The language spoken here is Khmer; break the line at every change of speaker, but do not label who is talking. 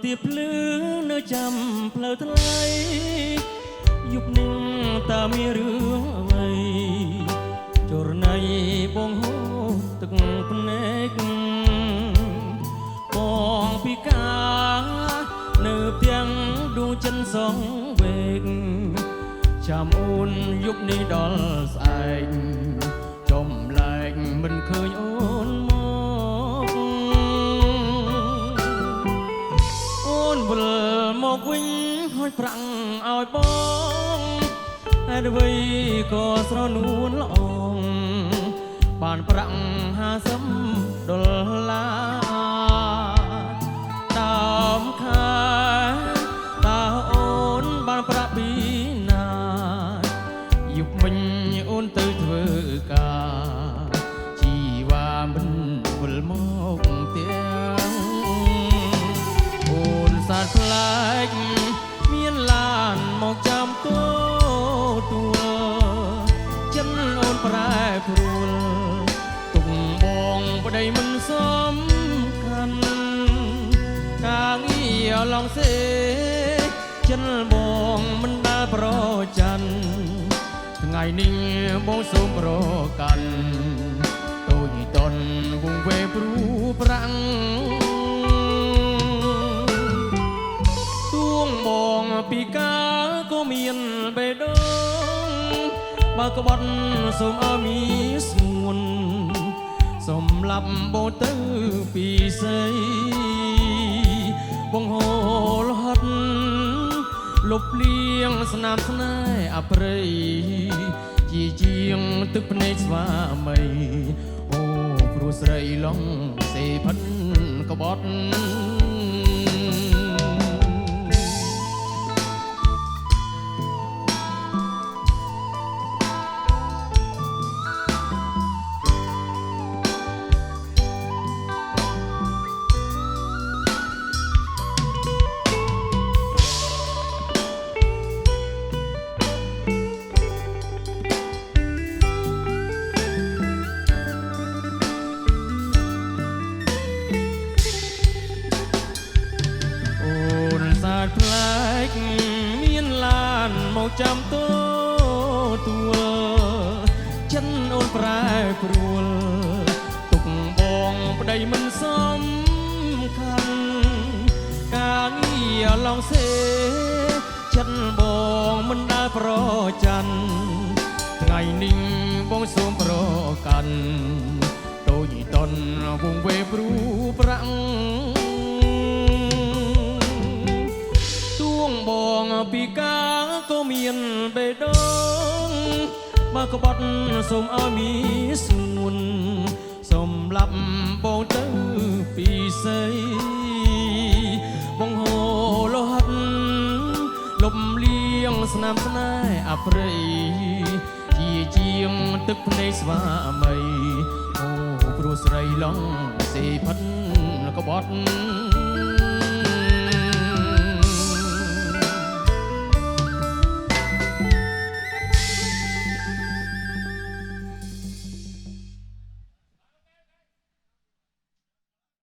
ទៀបភ្លឺនៅចាំផ្លូវថ្លៃយប់នឹងតើមានរឿងអ្វីចរណៃបងហូរទឹកភ្នែកបងពីកានៅផ្ទាំងដួងចិនសងវេកចាំអូនយប់នេះដល់ស្អែកចំលែកមិនឃើញអូនវិលមកវិញហួចប្រាំងឲ្យបងហេតុអ្វីក៏ស្រនួនល្អងបានប្រាំង$50ដើមខែតើអូនបានប្រាក់ពីណាយប់មិញអូនទៅធ្វើការជីវ៉ាមិនវិលមកទាំងសាច់ផ្លែកមានឡានមកចាំទួលចិនអូនប្រែព្រួលទុកបងប្តីមិនសំខាន់ការងារឡងសេចិនបងមិនដែលប្រច័នថ្ងៃនេះបងសូមប្រកាន់តូចតនវងវេព្រូប្រាំងបងពីកាក៏មានបេះដូងបើក្បត់សូមឲ្យមានស្ងួនសម្លាប់បងទៅពីស្អីបងហូរលហត់លុបលៀងស្នាមស្នេហ៍អប្រិយជាជាងទឹកភ្នែកស្វាមីអូព្រោះស្រីឡងសេផិនក្បត់ផ្លែកមានឡានមកចាំទួលចិនអូនប្រែព្រួលទុកបងប្តីមិនសំខាន់ការងារឡងសេចិនបងមិនដែលប្រច័នថ្ងៃនេះបងសូមប្រកាន់តូចតនវងវេព្រូប្រាំងបងពីកាក៏មានបេះដូងបើក្បត់សូមឲ្យមានស្ងួនសម្លាប់បងទៅពីស្អីបងហូរលហត់លុបលៀងស្នាមស្នេហ៍អប្រិយជាជាងទឹកភ្នែកស្វាមីអូព្រោះស្រីឡងសេផិនក្បត់